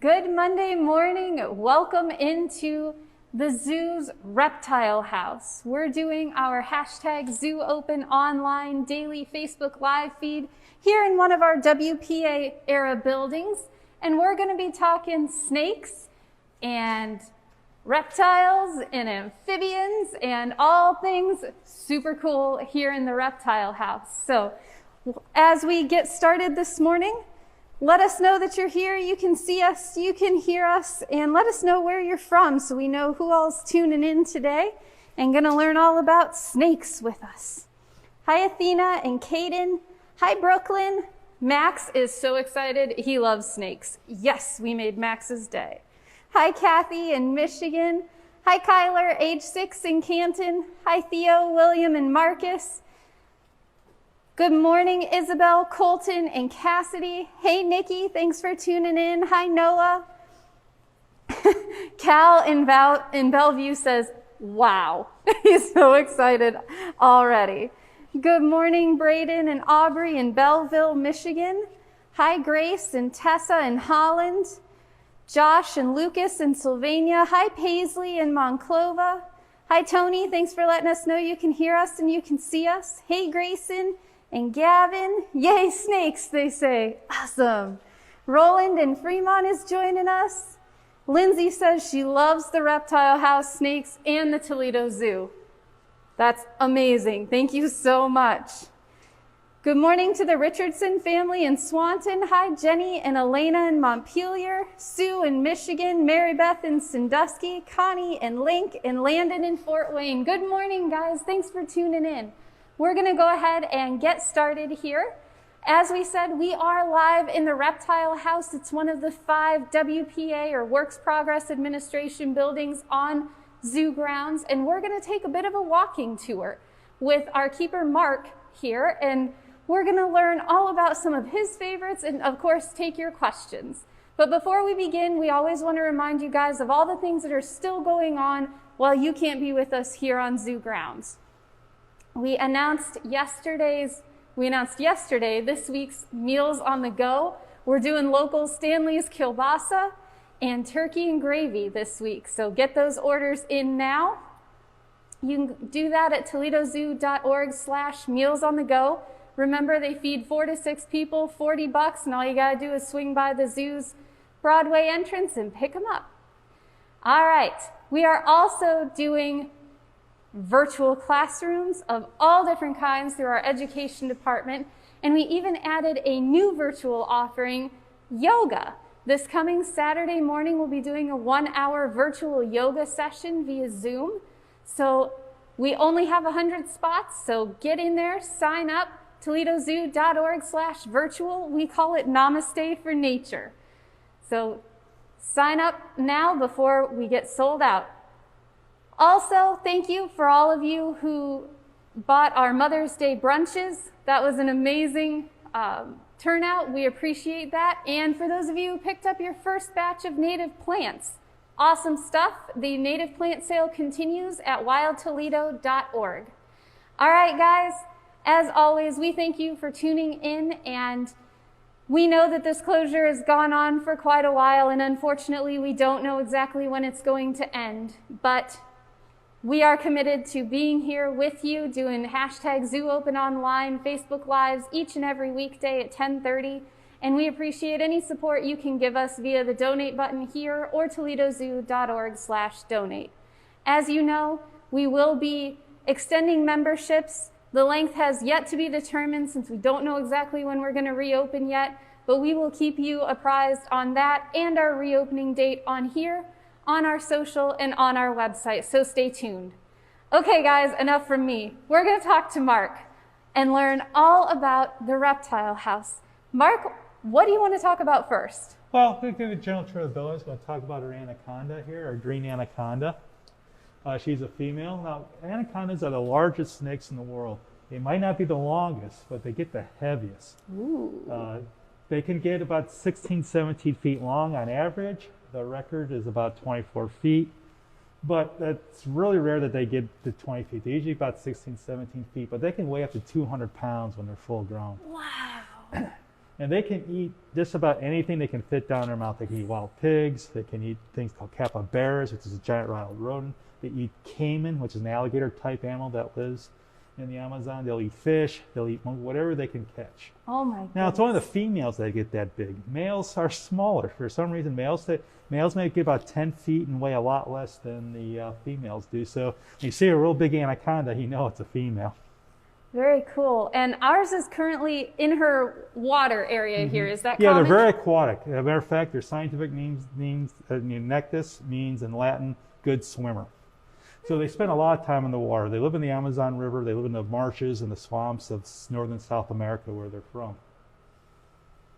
Good Monday morning. Welcome into the zoo's Reptile House. We're doing our hashtag Zoo Open online daily Facebook live feed here in one of our WPA era buildings. And we're going to be talking snakes and reptiles and amphibians and all things super cool here in the Reptile House. So as we get started this morning, let us know that you're here. You can see us, you can hear us, and let us know where you're from so we know who all's tuning in today and going to learn all about snakes with us. Hi, Athena and Kaden. Hi, Brooklyn. Max is so excited. He loves snakes. Yes, we made Max's day. Hi, Kathy in Michigan. Hi, Kyler, age 6 in Canton. Hi, Theo, William, and Marcus. Good morning, Isabel, Colton, and Cassidy. Hey, Nikki, thanks for tuning in. Hi, Noah. Cal in Bellevue says, wow. He's so excited already. Good morning, Braden and Aubrey in Belleville, Michigan. Hi, Grace and Tessa in Holland. Josh and Lucas in Sylvania. Hi, Paisley in Monclova. Hi, Tony. Thanks for letting us know you can hear us and you can see us. Hey, Grayson and Gavin. Yay, snakes, they say. Awesome. Roland in Fremont is joining us. Lindsay says she loves the Reptile House, snakes, and the Toledo Zoo. That's amazing. Thank you so much. Good morning to the Richardson family in Swanton. Hi, Jenny and Elena in Montpelier, Sue in Michigan, Mary Beth in Sandusky, Connie and Link, and Landon in Fort Wayne. Good morning, guys. Thanks for tuning in. We're going to go ahead and get started here. As we said, we are live in the Reptile House. It's one of the 5 WPA or Works Progress Administration buildings on zoo grounds, and we're going to take a bit of a walking tour with our keeper Mark here, and we're going to learn all about some of his favorites and, of course, take your questions. But before we begin, we always want to remind you guys of all the things that are still going on while you can't be with us here on zoo grounds. We announced yesterday this week's Meals on the Go. We're doing local Stanley's kielbasa and turkey and gravy this week. So get those orders in now. You can do that at toledozoo.org/mealsonthego. Remember, they feed 4 to 6 people, $40, and all you gotta do is swing by the zoo's Broadway entrance and pick them up. All right, we are also doing virtual classrooms of all different kinds through our education department, and we even added a new virtual offering, yoga. This coming Saturday morning, we'll be doing a 1-hour virtual yoga session via Zoom. So we only have 100 spots, so get in there, sign up, toledozoo.org/virtual. We call it Namaste for Nature. So sign up now before we get sold out. Also, thank you for all of you who bought our Mother's Day brunches. That was an amazing turnout. We appreciate that. And for those of you who picked up your first batch of native plants, awesome stuff. The native plant sale continues at wildtoledo.org. All right, guys, as always, we thank you for tuning in, and we know that this closure has gone on for quite a while, and unfortunately, we don't know exactly when it's going to end, but we are committed to being here with you, doing hashtag Zoo Open Online, Facebook Lives each and every weekday at 10:30. And we appreciate any support you can give us via the donate button here or toledozoo.org/donate. As you know, we will be extending memberships. The length has yet to be determined since we don't know exactly when we're going to reopen yet, but we will keep you apprised on that and our reopening date on here, on our social, and on our website, so stay tuned. Okay, guys, enough from me. We're going to talk to Mark and learn all about the Reptile House. Mark, what do you want to talk about first? Well, we'll give a general tour of the building. We'll talk about our anaconda here, our green anaconda. She's a female. Now, anacondas are the largest snakes in the world. They might not be the longest, but they get the heaviest. Ooh. They can get about 16, 17 feet long on average. The record is about 24 feet, but it's really rare that they get to 20 feet. They're usually about 16, 17 feet, but they can weigh up to 200 pounds when they're full grown. Wow. And they can eat just about anything they can fit down their mouth. They can eat wild pigs. They can eat things called capybaras, which is a giant wild rodent. They eat caiman, which is an alligator-type animal that lives in the Amazon. They'll eat fish. They'll eat whatever they can catch. Oh my Now, it's goodness. only the females that get that big. Males are smaller. For some reason, males may get about 10 feet and weigh a lot less than the females do. So when you see a real big anaconda, you know it's a female. Very cool. And ours is currently in her water area here. Is that Yeah, common? they're very aquatic. As a matter of fact, their scientific means nectus means in Latin good swimmer. So they spend a lot of time in the water. They live in the Amazon River. They live in the marshes and the swamps of northern South America, where they're from.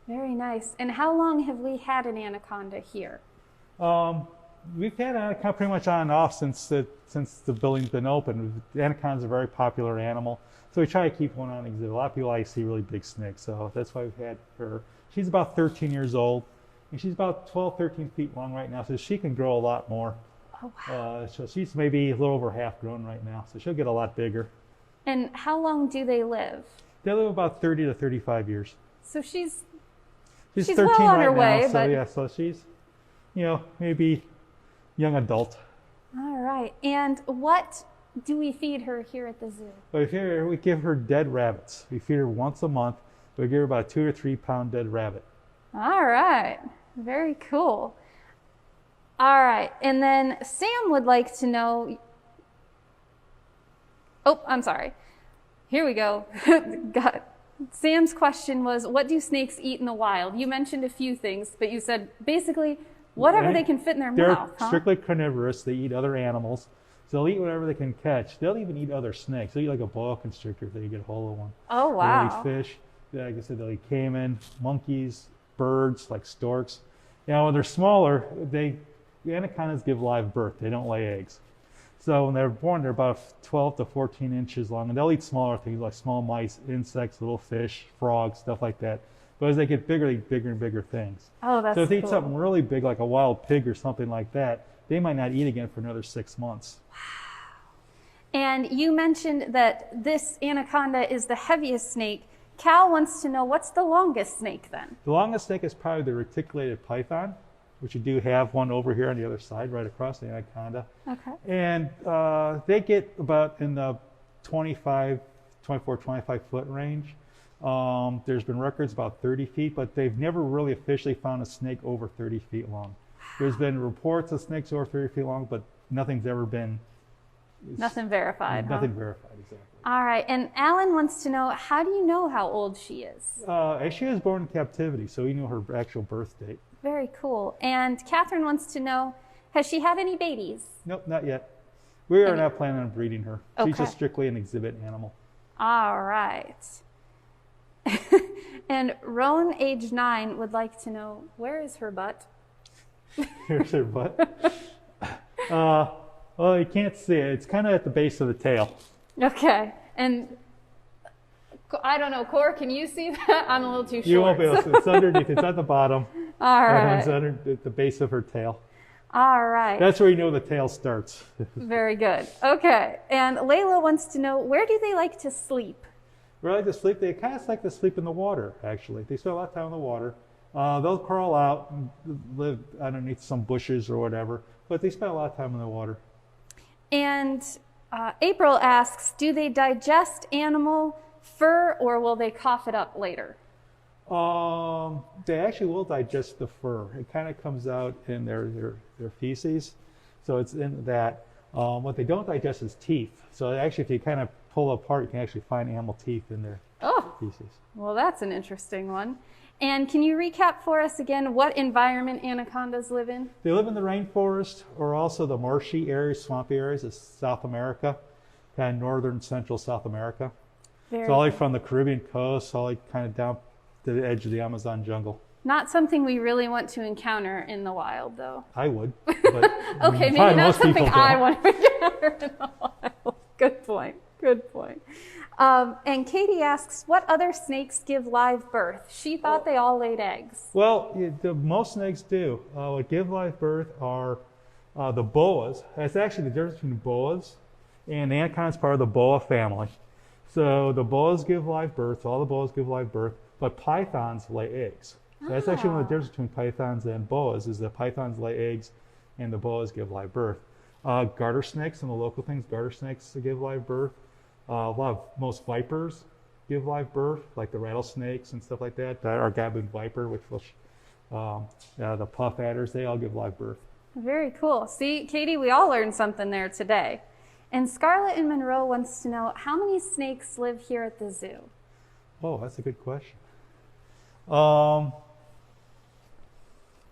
Very nice. And how long have we had an anaconda here? We've had anaconda pretty much on and off since the building's been open. Anaconda's a very popular animal, so we try to keep one on exhibit. A lot of people like to see really big snakes, so that's why we've had her. She's about 13 years old, and she's about 12, 13 feet long right now, so she can grow a lot more. Oh, wow. So she's maybe a little over half grown right now, so she'll get a lot bigger. And how long do they live? They live about 30 to 35 years. So she's 13 well on right her now, way, so but yeah, so she's, maybe young adult. all right. And what do we feed her here at the zoo? But here we give her dead rabbits. We feed her once a month. We give her about a 2 or 3 pound dead rabbit. All right. Very cool. All right. And then Sam would like to know. Oh, I'm sorry. Here we go. Sam's question was, what do snakes eat in the wild? You mentioned a few things, but you said basically whatever they can fit in their mouth. They're strictly carnivorous. They eat other animals. So they'll eat whatever they can catch. They'll even eat other snakes. They'll eat like a boa constrictor if they get a hold of one. Oh, wow. They'll eat fish. Like I said, they'll eat caiman, monkeys, birds like storks. When they're smaller, the anacondas give live birth. They don't lay eggs. So when they're born, they're about 12 to 14 inches long, and they'll eat smaller things like small mice, insects, little fish, frogs, stuff like that. But as they get bigger, they eat bigger and bigger things. Oh, that's So if they cool. eat something really big like a wild pig or something like that, they might not eat again for another 6 months. And you mentioned that this anaconda is the heaviest snake. Cal wants to know, what's the longest snake then? The longest snake is probably the reticulated python, which you do have one over here on the other side, right across the anaconda. Okay. And they get about in the 24, 25 foot range. There's been records about 30 feet, but they've never really officially found a snake over 30 feet long. There's been reports of snakes over 30 feet long, but nothing's ever been... Nothing verified, Nothing huh? verified, exactly. All right. And Alan wants to know, how do you know how old she is? She was born in captivity, so we knew her actual birth date. Very cool. And Catherine wants to know, has she had any babies? Nope, not yet. We are not planning on breeding her. She's Okay. just strictly an exhibit animal. All right. And Roan, age 9, would like to know, where is her butt? Here's her butt. Well, you can't see it. It's kind of at the base of the tail. Okay. And I don't know, Cor, can you see that? I'm a little too short. You won't be able to. It's underneath. It's at the bottom. All It's right. under at the base of her tail. All right. That's where you know the tail starts. Very good. Okay. And Layla wants to know, where do they like to sleep? Really, to sleep, they kind of like to sleep in the water, actually. They spend a lot of time in the water. They'll crawl out and live underneath some bushes or whatever, but they spend a lot of time in the water. And April asks, do they digest animal fur or will they cough it up later? They actually will digest the fur. It kind of comes out in their feces, so it's in that. What they don't digest is teeth. So actually, if you kind of pull apart, you can actually find animal teeth in their feces. Well, that's an interesting one. And can you recap for us again what environment anacondas live in? They live in the rainforest or also the marshy areas, swampy areas of South America, kind of northern central South America. Very So all the way from the Caribbean coast, all the way kind of down to the edge of the Amazon jungle. Not something we really want to encounter in the wild, though. I would, but Okay, maybe probably not most people something I don't. want to encounter in the wild. Good point. Good point. And Katie asks, what other snakes give live birth? She thought they all laid eggs. Well, most snakes do. What give live birth are the boas. That's actually the difference between boas and the anaconda is part of the boa family. So the boas give live birth. All the boas give live birth. but pythons lay eggs. So that's actually one of the differences between pythons and boas, is that pythons lay eggs and the boas give live birth. Garter snakes, and the local things, garter snakes give live birth. Most vipers give live birth, like the rattlesnakes and stuff like that. Our gaboon viper, which will, the puff adders, they all give live birth. Very cool. See, Katie, we all learned something there today. And Scarlett in Monroe wants to know, how many snakes live here at the zoo? Oh, that's a good question. I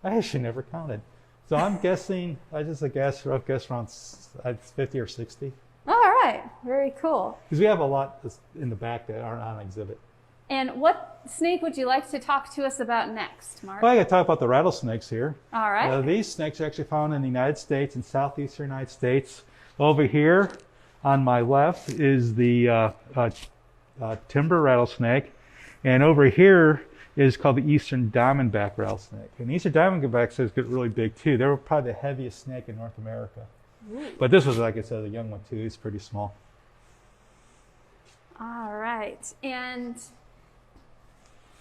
actually never counted. So I'm guessing, rough guess around 50 or 60. All right, very cool. Because we have a lot in the back that aren't on exhibit. And what snake would you like to talk to us about next, Mark? Well, I got to talk about the rattlesnakes here. All right. These snakes are actually found in the United States and southeastern United States. Over here on my left is the timber rattlesnake. And over here is called the eastern diamondback rattlesnake. And the eastern diamondback snakes get really big too. They were probably the heaviest snake in North America. Ooh. But this was, like I said, a young one too. It's pretty small. All right. And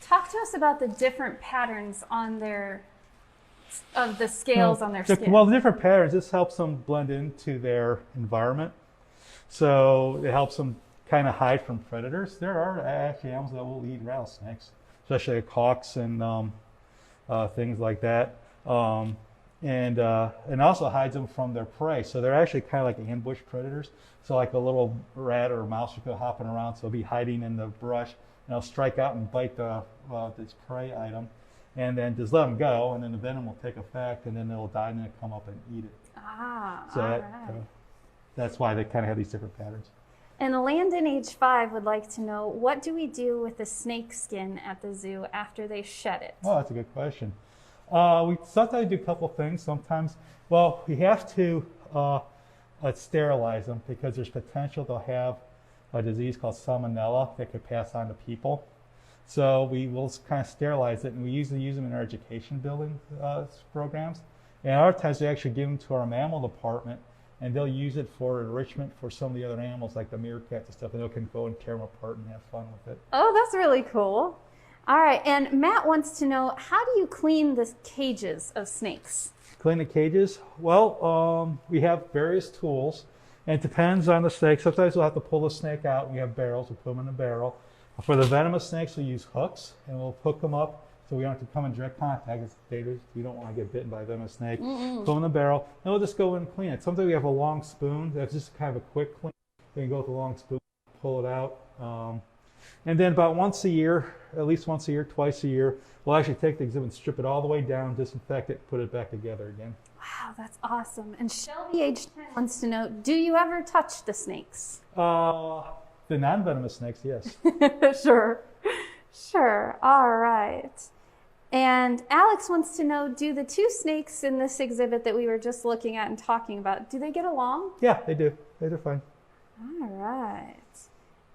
talk to us about the different patterns on of the scales on their skin. Well, the different patterns, this helps them blend into their environment. So it helps them kind of hide from predators. There are actually animals that will eat rattlesnakes, especially like hawks and things like that. And also hides them from their prey. So they're actually kind of like ambush predators. So like a little rat or mouse will go hopping around, so they'll be hiding in the brush, and they'll strike out and bite this prey item, and then just let them go, and then the venom will take effect, and then it'll die, and then it'll come up and eat it. So that's why they kind of have these different patterns. And Landon, age 5, would like to know, what do we do with the snake skin at the zoo after they shed it? Oh, that's a good question. We sometimes do a couple things. Sometimes, well, we have to sterilize them because there's potential they'll have a disease called salmonella that could pass on to people. So we will kind of sterilize it, and we usually use them in our education building programs. And other times we actually give them to our mammal department, and they'll use it for enrichment for some of the other animals like the meerkats and stuff, and they can go and tear them apart and have fun with it. Oh, that's really cool. All right, and Matt wants to know, how do you clean the cages of snakes? Clean the cages? Well, we have various tools, and it depends on the snake. Sometimes we'll have to pull the snake out. We have barrels, we'll put them in a barrel. For the venomous snakes, we use hooks, and we'll hook them up so we don't have to come in direct contact with daters. We don't want to get bitten by a venomous snake. Put them in the barrel, and we'll just go in and clean it. Sometimes we have a long spoon. That's just kind of a quick clean. We can go with a long spoon, pull it out. And then about once a year, at least once a year, twice a year, we'll actually take the exhibit and strip it all the way down, disinfect it, put it back together again. Wow, that's awesome. And Shelby, age 10, wants to know, do you ever touch the snakes? The non-venomous snakes, yes. Sure. All right. And Alex wants to know, do the two snakes in this exhibit that we were just looking at and talking about, do they get along? Yeah, they do. They're fine. All right.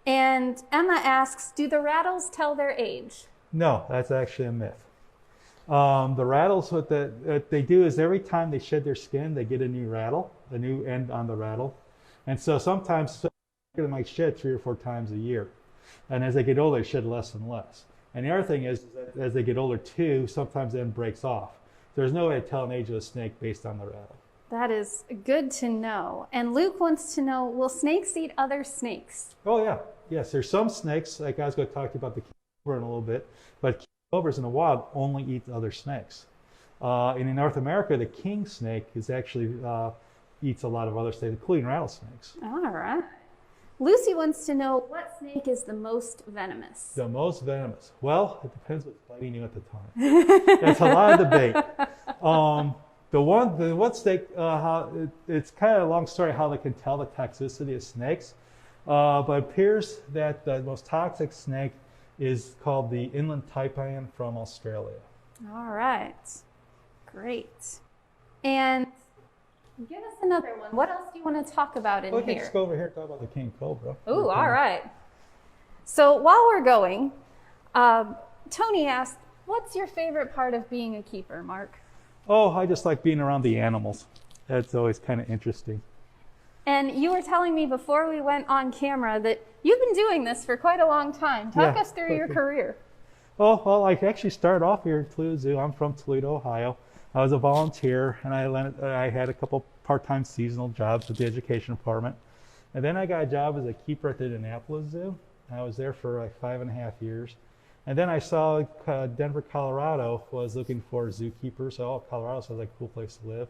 And Emma asks, do the rattles tell their age? No, that's actually a myth. The rattles, what they do is every time they shed their skin, they get a new rattle, a new end on the rattle. And so sometimes they might shed 3 or 4 times a year. And as they get older, they shed less and less. And the other thing is that as they get older too, sometimes the end breaks off. There's no way to tell an age of a snake based on the rattle. That is good to know. And Luke wants to know, will snakes eat other snakes? Oh yeah, yes. There's some snakes, like I was going to talk to you about the king cobra in a little bit, but king cobras in the wild only eat other snakes. And in North America, the king snake is actually eats a lot of other snakes, including rattlesnakes. All right. Lucy wants to know, what snake is the most venomous? The most venomous? Well, it depends what's biting you at the time. There's a lot of debate. The one snake, it's kind of a long story how they can tell the toxicity of snakes, but it appears that the most toxic snake is called the inland taipan from Australia. All right, great. And give us another one. What else do you want to talk about in here? Okay, let's go over here and talk about the king cobra. Ooh, all right. So while we're going, Tony asked, what's your favorite part of being a keeper, Mark? Oh, I just like being around the animals. That's always kind of interesting. And you were telling me before we went on camera that you've been doing this for quite a long time. Talk us through your career. Oh, well, I actually started off here at Toledo Zoo. I'm from Toledo, Ohio. I was a volunteer, and I had a couple part-time seasonal jobs with the education department. And then I got a job as a keeper at the Indianapolis Zoo. I was there for like 5.5 years. And then I saw Denver, Colorado was looking for zookeepers. So Colorado sounds like a cool place to live.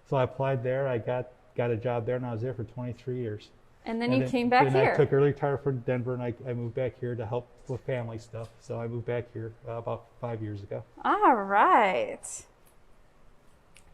So I applied there. I got a job there, and I was there for 23 years. And then you came back here. I took early retirement from Denver, and I moved back here to help with family stuff. So I moved back here about 5 years ago. All right.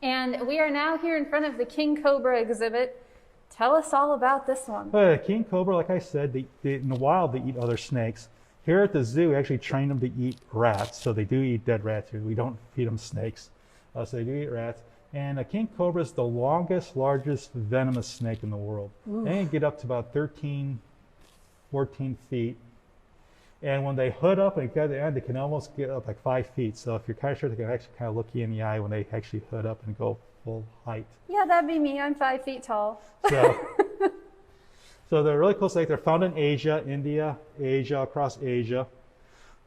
And we are now here in front of the king cobra exhibit. Tell us all about this one. King cobra, like I said, in the wild they eat other snakes. Here at the zoo, we actually train them to eat rats. So they do eat dead rats here. We don't feed them snakes. So they do eat rats. And a king cobra is the longest, largest venomous snake in the world. Ooh. They can get up to about 13, 14 feet. And when they hood up and get to the end, they can almost get up like 5 feet. So if you're kind of sure, they can actually kind of look you in the eye when they actually hood up and go full height. Yeah, that'd be me. I'm 5 feet tall. So they're really cool snakes. They're found in Asia, India, Asia, across Asia.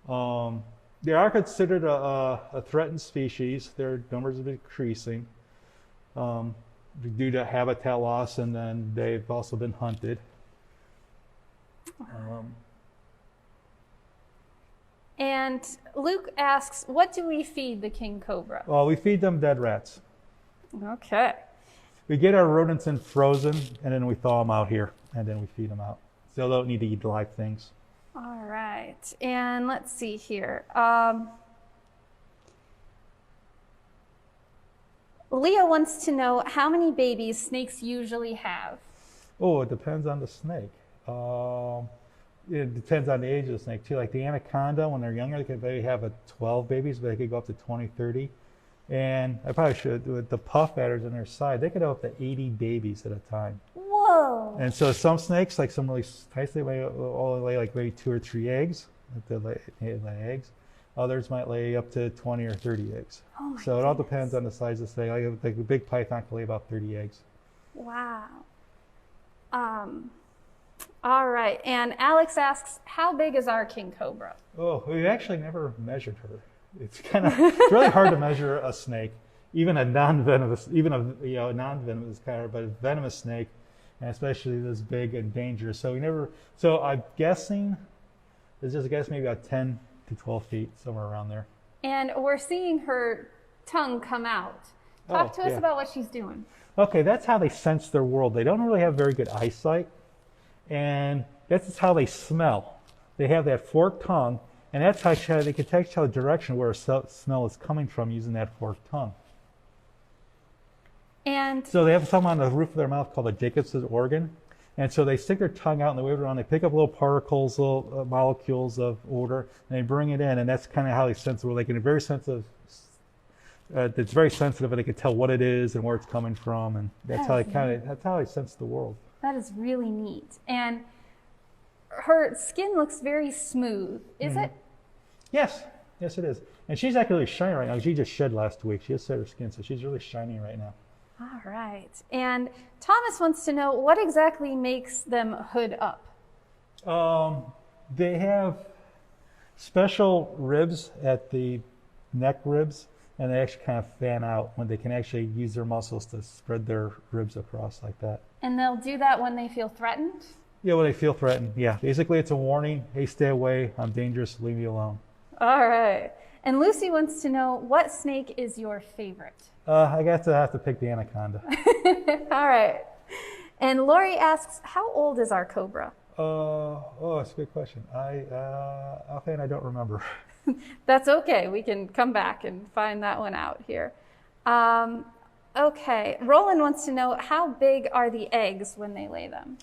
They are considered a threatened species. Their numbers have been increasing due to habitat loss, and then they've also been hunted. And Luke asks, what do we feed the king cobra? Well, we feed them dead rats. Okay. We get our rodents in frozen, and then we thaw them out here, and then we feed them out. So they don't need to eat live things. All right. And let's see here. Leah wants to know how many babies snakes usually have. Oh, it depends on the snake. It depends on the age of the snake too. Like the anaconda, when they're younger, they have 12 babies, but they could go up to 20, 30. And I probably should, with the puff adders on their side, they could have up to 80 babies at a time. Whoa! And so some snakes, like some really nice, they may only lay like maybe 2 or 3 eggs. They lay eggs. Others might lay up to 20 or 30 eggs. Oh my So it all depends on the size of the snake. Like a big python can lay about 30 eggs. Wow. All right. And Alex asks, how big is our king cobra? Oh, we actually never measured her. It's really hard to measure a snake, even a non-venomous, non-venomous kind of, but a venomous snake, and especially this big and dangerous. So I'm guessing, it's just a guess, maybe about 10 to 12 feet, somewhere around there. And we're seeing her tongue come out. Talk to us about what she's doing. Okay, that's how they sense their world. They don't really have very good eyesight, and that's just how they smell. They have that forked tongue, and that's how they can tell the direction where a smell is coming from using that forked tongue. And so they have something on the roof of their mouth called a Jacobs's organ. And so they stick their tongue out and they wave it around. They pick up little particles, little molecules of odor, and they bring it in. And that's kind of how they sense the world. They can be very sensitive. It's very sensitive, and they can tell what it is and where it's coming from. And that's how they sense the world. That is really neat. And her skin looks very smooth. Is it? Yes, it is. And she's actually really shiny right now. She just shed last week. She just shed her skin, so she's really shiny right now. All right. And Thomas wants to know what exactly makes them hood up. They have special ribs at the neck ribs, and they actually kind of fan out when they can actually use their muscles to spread their ribs across like that. And they'll do that when they feel threatened? Yeah, when they feel threatened. Yeah, basically it's a warning. Hey, stay away. I'm dangerous. Leave me alone. All right. And Lucy wants to know, what snake is your favorite? I guess I have to pick the anaconda. All right. And Lori asks, how old is our cobra? That's a good question. Offhand, I don't remember. That's okay. We can come back and find that one out here. Okay. Roland wants to know, how big are the eggs when they lay them?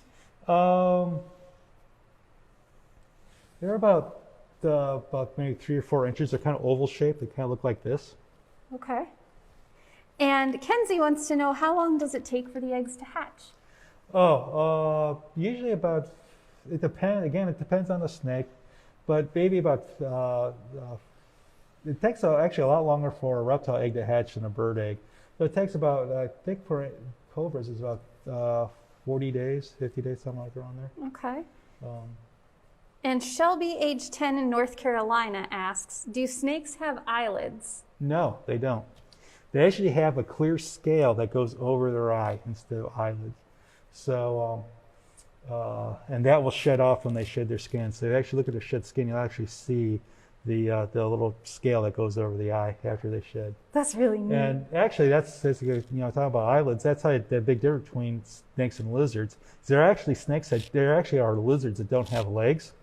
They're about maybe 3 or 4 inches. They're kind of oval shaped. They kind of look like this. Okay. And Kenzie wants to know, how long does it take for the eggs to hatch? Usually about, it depends on the snake, but maybe about, it takes actually a lot longer for a reptile egg to hatch than a bird egg. So it takes about, I think for cobras, it's about 40 days, 50 days, something like around there. Okay. And Shelby, age 10 in North Carolina, asks, do snakes have eyelids? No, they don't. They actually have a clear scale that goes over their eye instead of eyelids. So, and that will shed off when they shed their skin. So if you actually look at their shed skin, you'll actually see the little scale that goes over the eye after they shed. That's really neat. And actually, that's talking about eyelids. That's how the big difference between snakes and lizards. There are actually there actually are lizards that don't have legs,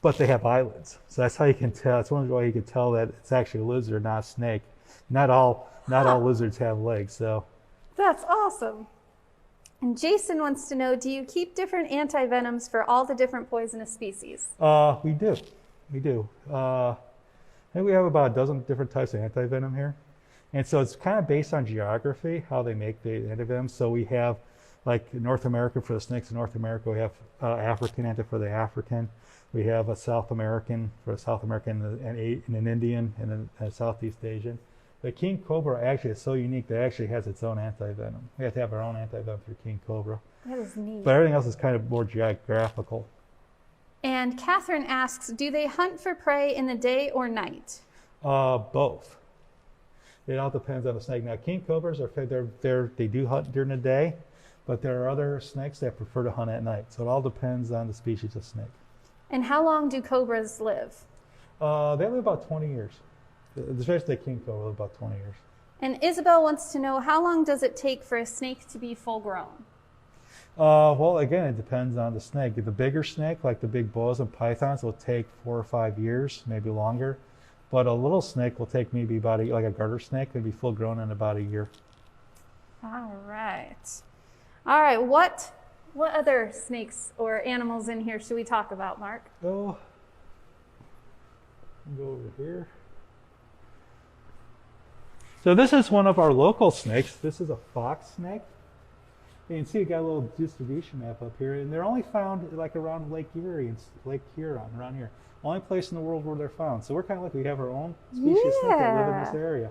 but they have eyelids. So that's how you can tell. It's one way you can tell that it's actually a lizard, not a snake. Not all lizards have legs. So that's awesome. And Jason wants to know, do you keep different antivenoms for all the different poisonous species? We do. We do. I think we have about a dozen different types of antivenom here. And so it's kind of based on geography, how they make the antivenom. So we have, like North American for the snakes in North America, we have African anti for the African. We have a South American for the South American, and an Indian, and a Southeast Asian. The king cobra actually is so unique that it actually has its own antivenom. We have to have our own antivenom for king cobra. That is neat. But everything else is kind of more geographical. And Catherine asks, do they hunt for prey in the day or night? Both. It all depends on the snake. Now, king cobras they do hunt during the day, but there are other snakes that prefer to hunt at night. So it all depends on the species of snake. And how long do cobras live? They live about 20 years. Especially the king cobra live about 20 years. And Isabel wants to know, how long does it take for a snake to be full grown? Well, again, it depends on the snake. The bigger snake, like the big boas and pythons, will take 4 or 5 years, maybe longer. But a little snake will take maybe about like a garter snake, could be full grown in about a year. All right. All right, what other snakes or animals in here should we talk about, Mark? Oh, go over here. So this is one of our local snakes. This is a fox snake. You can see we got a little distribution map up here, and they're only found like around Lake Erie and Lake Huron, around here. Only place in the world where they're found. So we're kind of lucky. We have our own species of snake that live in this area.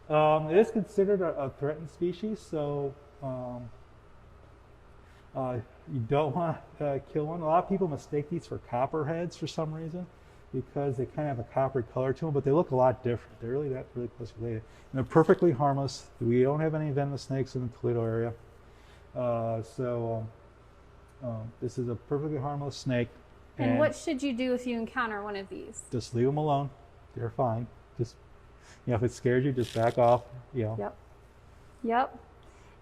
It is considered a threatened species, so you don't want to kill one. A lot of people mistake these for copperheads for some reason, because they kind of have a coppery color to them, but they look a lot different. They're really close related. And they're perfectly harmless. We don't have any venomous snakes in the Toledo area. This is a perfectly harmless snake. And what should you do if you encounter one of these? Just leave them alone. They're fine. Just, if it scares you, just back off. Yep.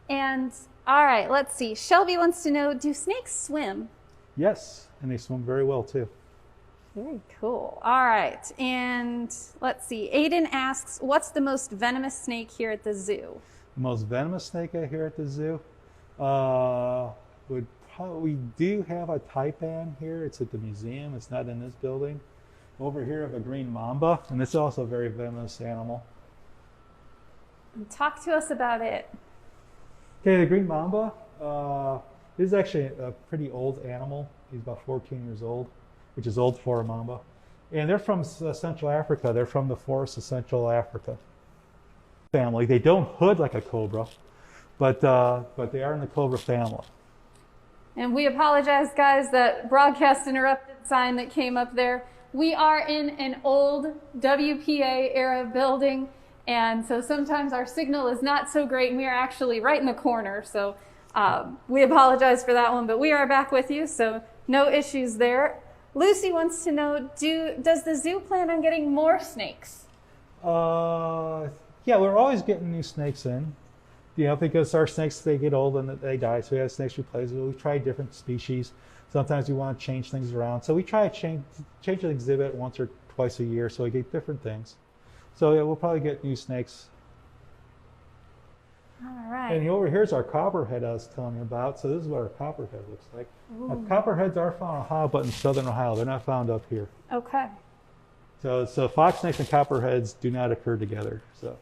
And all right, let's see. Shelby wants to know, do snakes swim? Yes, and they swim very well too. Very cool. All right, and let's see. Aiden asks, what's the most venomous snake here at the zoo? The most venomous snake I hear at the zoo we do have a taipan here. It's at the museum. It's not in this building. Over here, I have a green mamba, and this is also a very venomous animal. Talk to us about it. Okay, the green mamba is actually a pretty old animal. He's about 14 years old, which is old for a mamba. And they're from Central Africa. They're from the forests of Central Africa family. They don't hood like a cobra, but they are in the cobra family. And we apologize, guys, that broadcast interrupted sign that came up there. We are in an old WPA era building, and so sometimes our signal is not so great, and we are actually right in the corner. So we apologize for that one, but we are back with you, so no issues there. Lucy wants to know, does the zoo plan on getting more snakes? Yeah, we're always getting new snakes in. Because our snakes, they get old and they die, so we have snakes replaced. We try different species. Sometimes we want to change things around. So we try to change the exhibit once or twice a year, so we get different things. So yeah, we'll probably get new snakes. All right. And over here's our copperhead I was telling you about. So this is what our copperhead looks like. Now, copperheads are found in Ohio, but in southern Ohio. They're not found up here. Okay. So fox snakes and copperheads do not occur together. So.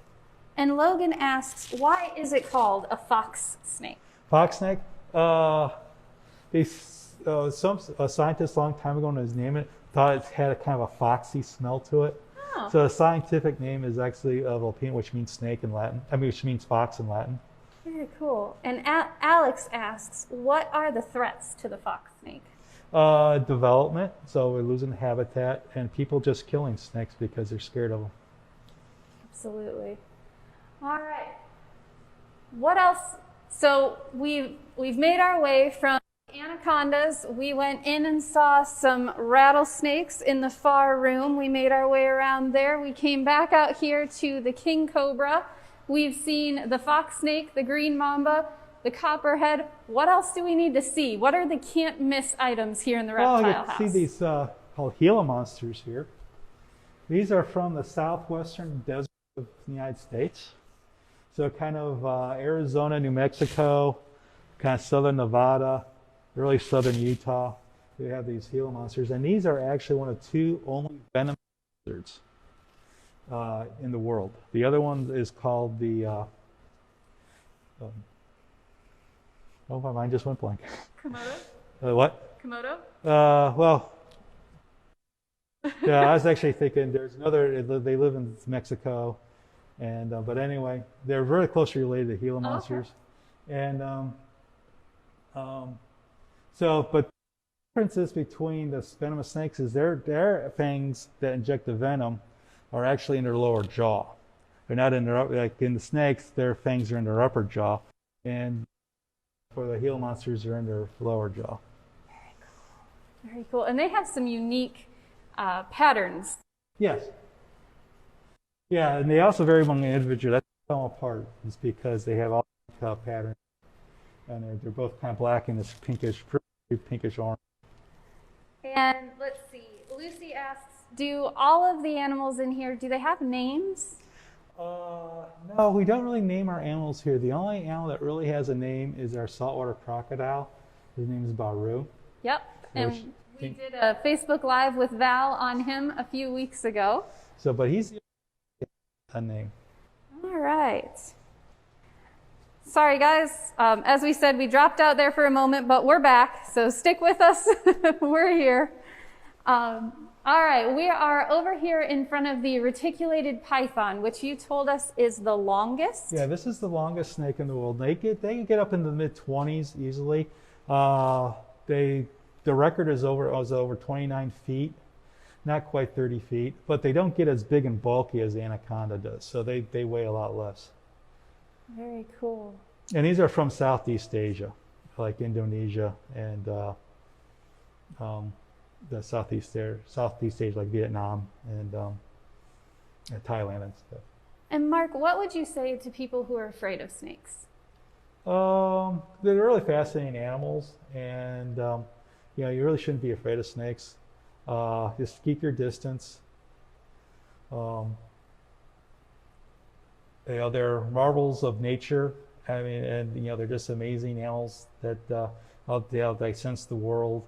And Logan asks, why is it called a fox snake? Fox snake? Some scientist a long time ago, when it was named it, thought it had a kind of a foxy smell to it. Oh. So the scientific name is actually Vulpina, which means snake in Latin. Which means fox in Latin. Very cool. And Alex asks, what are the threats to the fox snake? Development, so we're losing habitat, and people just killing snakes because they're scared of them. Absolutely. All right. What else? So we've made our way from anacondas. We went in and saw some rattlesnakes in the far room. We made our way around there. We came back out here to the king cobra. We've seen the fox snake, the green mamba, the copperhead. What else do we need to see? What are the can't miss items here in the reptile you house? see these called Gila monsters here. These are from the southwestern desert of the United States. So kind of Arizona, New Mexico, kind of southern Nevada, early southern Utah. We have these Gila monsters, and these are actually one of two only venomous lizards in the world. The other one is called the oh, my mind just went blank. Komodo? What? Komodo? Well, yeah, I was actually thinking there's another, they live in Mexico, and but anyway, they're very closely related to Gila monsters. Okay. And so, but the differences between the venomous snakes is their fangs that inject the venom are actually in their lower jaw. They're not in their, like in the snakes, their fangs are in their upper jaw, and for the Gila monsters, they're in their lower jaw. Very cool. Very cool. And they have some unique patterns. Yes. Yeah, and they also vary among the individual. That's how they come apart, is because they have all patterns, and they're both kind of black and this pinkish orange. And let's see. Lucy asks, do all of the animals in here, do they have names? No, we don't really name our animals here. The only animal that really has a name is our saltwater crocodile. His name is Baru. Yep, and we did a Facebook Live with Val on him a few weeks ago. So, but he's a name. All right. Sorry, guys. As we said, we dropped out there for a moment, but we're back, so stick with us. We're here. All right, we are over here in front of the reticulated python, which you told us is the longest. Yeah, this is the longest snake in the world. They can get up in the mid-20s easily. The record is over 29 feet, not quite 30 feet, but they don't get as big and bulky as the anaconda does, so they weigh a lot less. Very cool. And these are from Southeast Asia, like Indonesia and the Southeast Asia, like Vietnam and Thailand and stuff. And Mark, what would you say to people who are afraid of snakes? They're really fascinating animals, and you know, you really shouldn't be afraid of snakes. Just keep your distance. You know, they're marvels of nature. I mean, and you know, they're just amazing animals that how they sense the world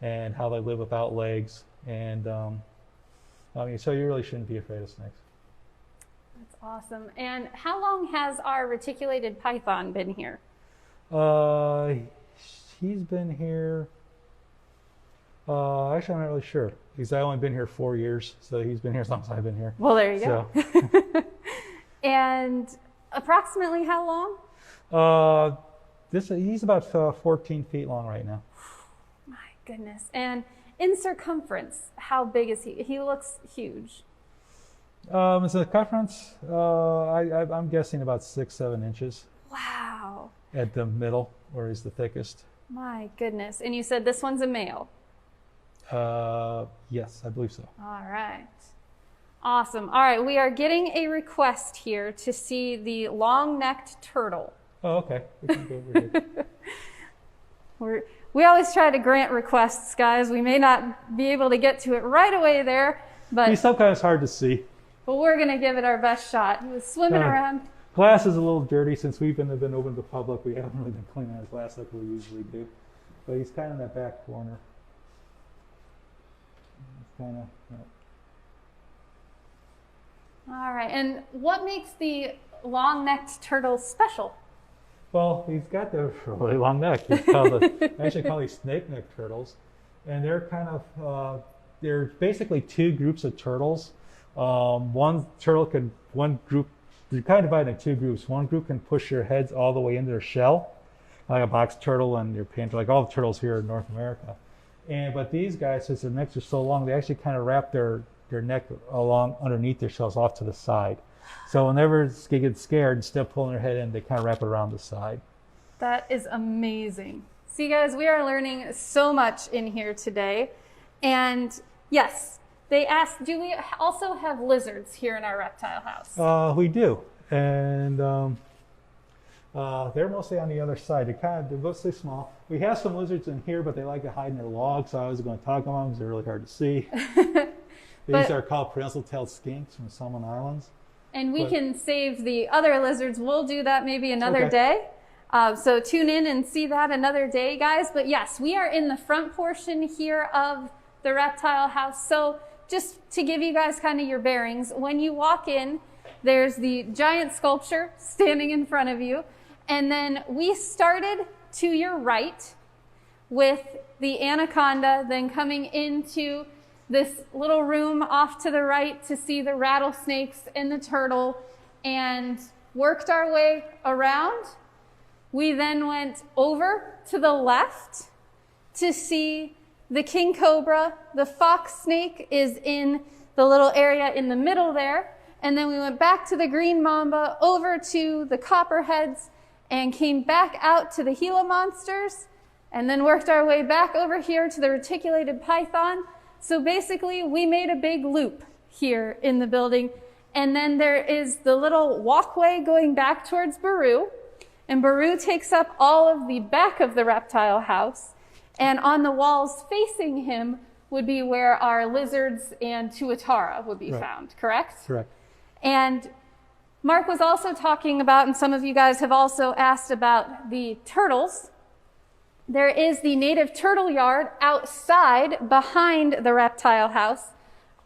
and how they live without legs. And I mean, so you really shouldn't be afraid of snakes. That's awesome. And how long has our reticulated python been here? He's been here. Actually, I'm not really sure because I've only been here 4 years, so he's been here as long as I've been here. Well, there you go. And approximately how long? He's about 14 feet long right now. My goodness. And in circumference, how big is he? He looks huge. Circumference, I'm guessing about 6-7 inches. Wow. At the middle, where he's the thickest. My goodness. And you said this one's a male? Yes, I believe so. All right. Awesome. All right, we are getting a request here to see the long-necked turtle. Oh, okay. We can go over here. We always try to grant requests, guys. We may not be able to get to it right away there, but he's sometimes hard to see. But we're going to give it our best shot. He was swimming around. Glass is a little dirty since we've been open to the public. We haven't really been cleaning our glass like we usually do. But he's kind of in that back corner. It's kind of. All right. And what makes the long-necked turtle special? Well, he's got the really long neck. I actually call these snake-necked turtles, and they're kind of they're basically two groups of turtles. One group. They're kind of divided into two groups. One group can push their heads all the way into their shell, like a box turtle and your panther, like all the turtles here in North America. But these guys, since their necks are so long, they actually kind of wrap their neck along underneath their shells off to the side. So whenever they get scared, instead of pulling their head in, they kind of wrap it around the side. That is amazing. See, guys, we are learning so much in here today. And yes, they asked, do we also have lizards here in our reptile house? We do. And they're mostly on the other side. They're mostly small. We have some lizards in here, but they like to hide in their logs, so I was going to talk about them because they're really hard to see. These are called prehensile-tailed skinks from Solomon Islands. And we can save the other lizards. We'll do that maybe another day. So tune in and see that another day, guys. But yes, we are in the front portion here of the reptile house. So just to give you guys kind of your bearings, when you walk in, there's the giant sculpture standing in front of you. And then we started to your right with the anaconda, then coming into this little room off to the right to see the rattlesnakes and the turtle, and worked our way around. We then went over to the left to see the king cobra. The fox snake is in the little area in the middle there. And then we went back to the green mamba, over to the copperheads, and came back out to the Gila monsters, and then worked our way back over here to the reticulated python. So basically, we made a big loop here in the building. And then there is the little walkway going back towards Baru. And Baru takes up all of the back of the reptile house. And on the walls facing him would be where our lizards and tuatara would be found, correct? Correct. And Mark was also talking about, and some of you guys have also asked about the turtles. There is the native turtle yard outside behind the reptile house,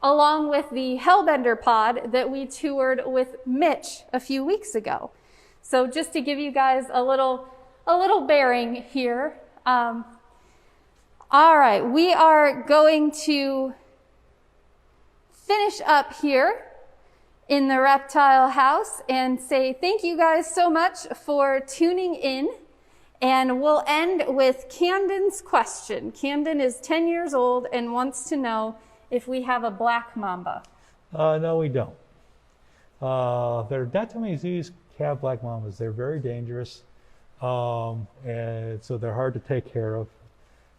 along with the Hellbender pod that we toured with Mitch a few weeks ago. So just to give you guys a little bearing here. All right, we are going to finish up here in the reptile house and say thank you guys so much for tuning in. And we'll end with Camden's question. Camden is 10 years old and wants to know if we have a black mamba. No, we don't. There are not too many zoos have black mambas. They're very dangerous, and so they're hard to take care of.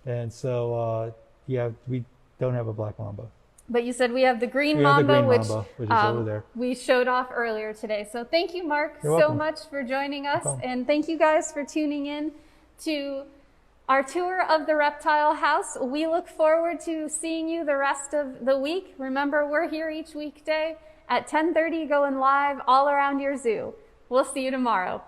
And so, yeah, we don't have a black mamba. But you said we have the green mamba, which is over there. We showed off earlier today. So thank you, Mark, so much for joining us. And thank you guys for tuning in to our tour of the reptile house. We look forward to seeing you the rest of the week. Remember, we're here each weekday at 10:30 going live all around your zoo. We'll see you tomorrow.